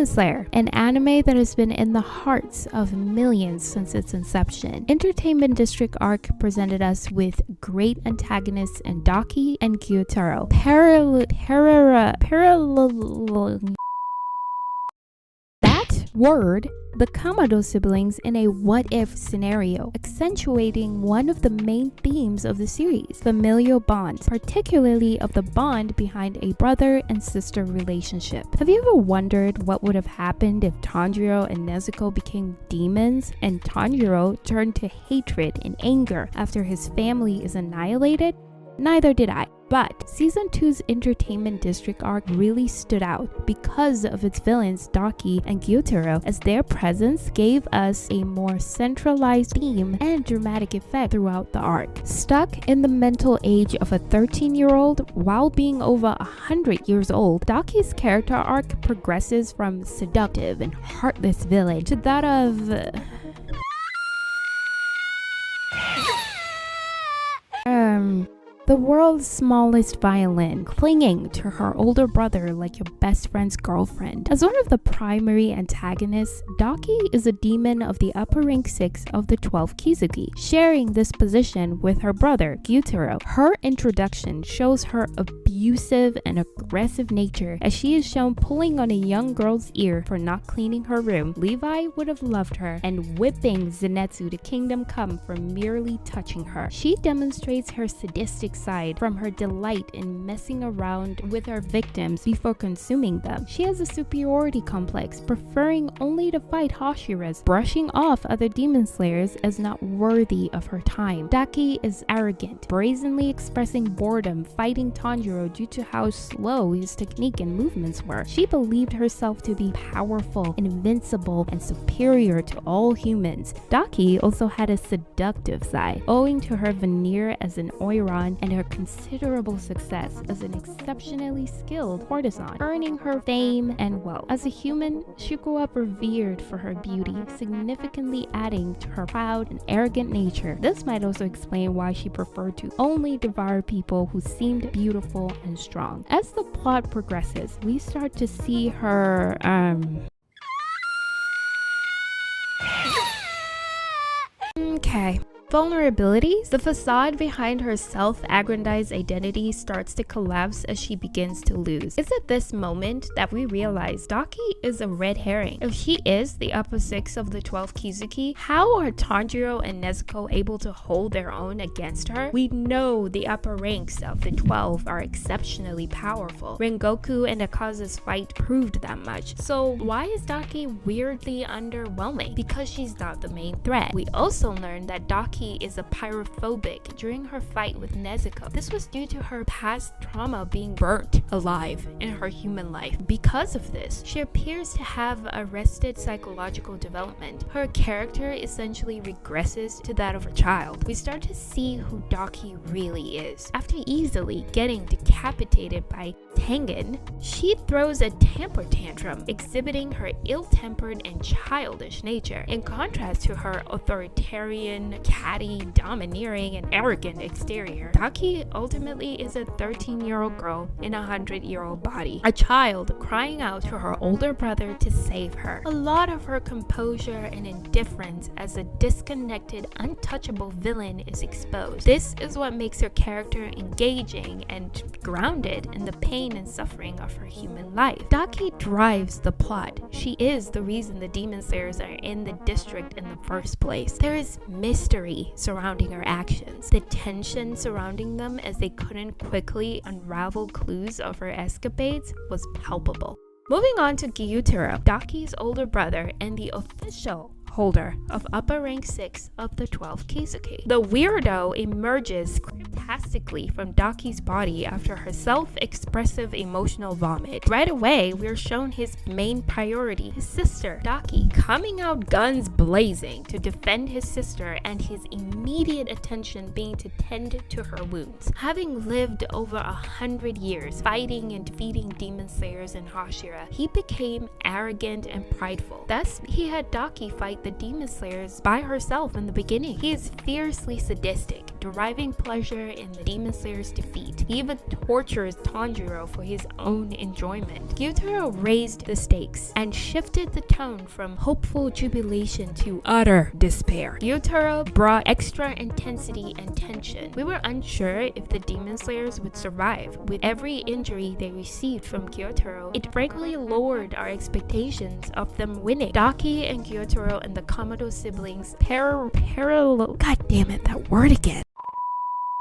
Slayer, an anime that has been in the hearts of millions since its inception. Entertainment District Arc presented us with great antagonists in Daki and Gyutaro. The Kamado siblings in a what-if scenario, accentuating one of the main themes of the series, familial bonds, particularly of the bond behind a brother and sister relationship. Have you ever wondered what would have happened if Tanjiro and Nezuko became demons and Tanjiro turned to hatred and anger after his family is annihilated? Neither did I. But Season 2's Entertainment District arc really stood out because of its villains Daki and Gyutaro, as their presence gave us a more centralized theme and dramatic effect throughout the arc. Stuck in the mental age of a 13-year-old while being over 100 years old, Daki's character arc progresses from seductive and heartless villain to that of the world's smallest violin, clinging to her older brother like your best friend's girlfriend. As one of the primary antagonists, Daki is a demon of the upper rank 6 of the 12 Kizuki, sharing this position with her brother, Gyutaro. Her introduction shows her abusive and aggressive nature, as she is shown pulling on a young girl's ear for not cleaning her room. Levi would have loved her, and whipping Zenitsu to Kingdom Come for merely touching her. She demonstrates her sadistic side from her delight in messing around with her victims before consuming them. She has a superiority complex, preferring only to fight Hashiras, brushing off other demon slayers as not worthy of her time. Daki is arrogant, brazenly expressing boredom fighting Tanjiro due to how slow his technique and movements were. She believed herself to be powerful, invincible, and superior to all humans. Daki also had a seductive side, owing to her veneer as an Oiran and her considerable success as an exceptionally skilled courtesan, earning her fame and wealth. As a human, she grew up revered for her beauty, significantly adding to her proud and arrogant nature. This might also explain why she preferred to only devour people who seemed beautiful and strong. As the plot progresses, we start to see her vulnerabilities. The facade behind her self-aggrandized identity starts to collapse as she begins to lose. It's at this moment that we realize Daki is a red herring. If she is the upper 6 of the 12 Kizuki, how are Tanjiro and Nezuko able to hold their own against her? We know the upper ranks of the 12 are exceptionally powerful. Rengoku and Akaza's fight proved that much. So why is Daki weirdly underwhelming? Because she's not the main threat. We also learned that Daki is a pyrophobic during her fight with Nezuko. This was due to her past trauma being burnt alive in her human life. Because of this, she appears to have arrested psychological development. Her character essentially regresses to that of a child. We start to see who Daki really is. After easily getting decapitated by Tengen, she throws a temper tantrum, exhibiting her ill-tempered and childish nature, in contrast to her authoritarian, catty, domineering, and arrogant exterior. Daki ultimately is a 13-year-old girl in a 100-year-old body, a child crying out to her older brother to save her. A lot of her composure and indifference as a disconnected, untouchable villain is exposed. This is what makes her character engaging and grounded in the pain and suffering of her human life. Daki drives the plot. She is the reason the demon slayers are in the district in the first place. There is mystery surrounding her actions. The tension surrounding them as they couldn't quickly unravel clues of her escapades was palpable. Moving on to Gyutaro, Daki's older brother and the official holder of upper rank 6 of the 12 Kizuki. The weirdo emerges fantastically from Daki's body after her self-expressive emotional vomit. Right away, we're shown his main priority, his sister, Daki, coming out guns blazing to defend his sister, and his immediate attention being to tend to her wounds. Having lived over 100 years fighting and defeating demon slayers in Hashira, he became arrogant and prideful. Thus, he had Daki fight the demon slayers by herself in the beginning. He is fiercely sadistic, deriving pleasure in the Demon Slayer's defeat. He even tortures Tanjiro for his own enjoyment. Gyutaro raised the stakes and shifted the tone from hopeful jubilation to utter despair. Gyutaro brought extra intensity and tension. We were unsure if the Demon Slayers would survive. With every injury they received from Gyutaro, it frankly lowered our expectations of them winning. Daki and Gyutaro and the Kamado siblings God damn it, that word again.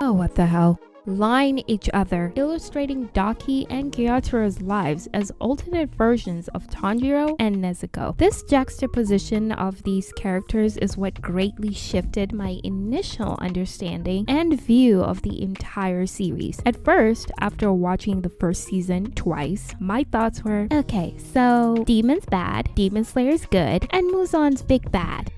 Oh, what the hell. Line each other, illustrating Daki and Gyutaro's lives as alternate versions of Tanjiro and Nezuko. This juxtaposition of these characters is what greatly shifted my initial understanding and view of the entire series. At first, after watching the first season twice, my thoughts were, okay, so Demon's bad, Demon Slayer's good, and Muzan's big bad.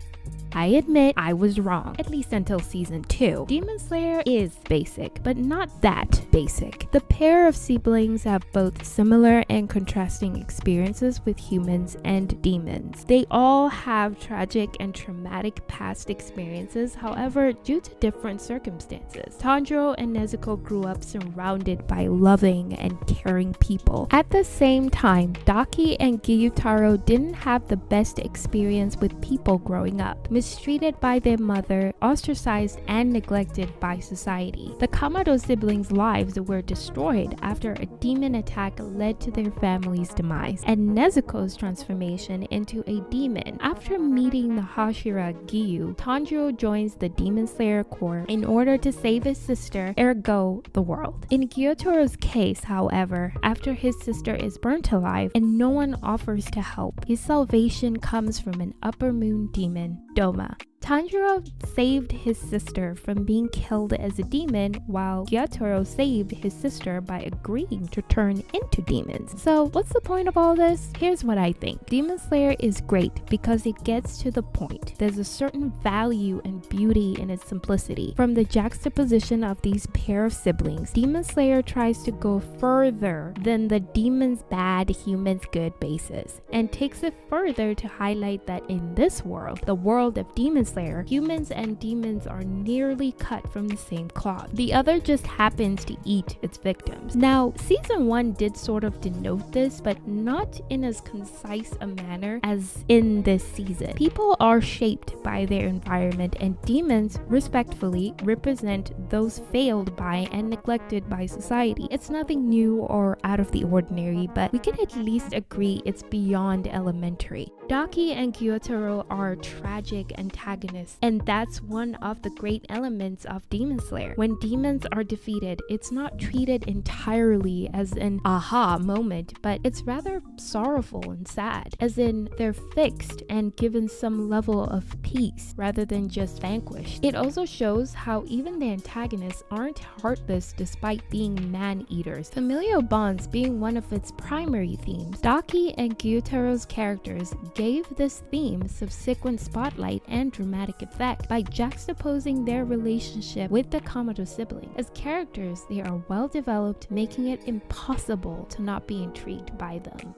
I admit I was wrong, at least until season 2. Demon Slayer is basic, but not that basic. The pair of siblings have both similar and contrasting experiences with humans and demons. They all have tragic and traumatic past experiences, however, due to different circumstances. Tanjiro and Nezuko grew up surrounded by loving and caring people. At the same time, Daki and Gyutaro didn't have the best experience with people growing up. Mistreated by their mother, ostracized and neglected by society. The Kamado siblings' lives were destroyed after a demon attack led to their family's demise, and Nezuko's transformation into a demon. After meeting the Hashira Gyu, Tanjiro joins the Demon Slayer Corps in order to save his sister, ergo the world. In Gyutaro's case, however, after his sister is burnt alive and no one offers to help, his salvation comes from an upper moon demon, Doma. Tanjiro saved his sister from being killed as a demon, while Gyutaro saved his sister by agreeing to turn into demons. So what's the point of all this? Here's what I think. Demon Slayer is great because it gets to the point. There's a certain value and beauty in its simplicity. From the juxtaposition of these pair of siblings, Demon Slayer tries to go further than the demon's bad, human's good basis, and takes it further to highlight that in this world, the world of Demon Slayer, humans and demons are nearly cut from the same cloth. The other just happens to eat its victims. Now, season 1 did sort of denote this, but not in as concise a manner as in this season. People are shaped by their environment, and demons, respectfully, represent those failed by and neglected by society. It's nothing new or out of the ordinary, but we can at least agree it's beyond elementary. Daki and Gyutaro are tragic antagonists, and that's one of the great elements of Demon Slayer. When demons are defeated, it's not treated entirely as an aha moment, but it's rather sorrowful and sad, as in they're fixed and given some level of peace rather than just vanquished. It also shows how even the antagonists aren't heartless despite being man-eaters. Familial bonds being one of its primary themes, Daki and Gyutaro's characters gave this theme subsequent spotlight and dramatic effect by juxtaposing their relationship with the Kamado sibling. As characters, they are well developed, making it impossible to not be intrigued by them.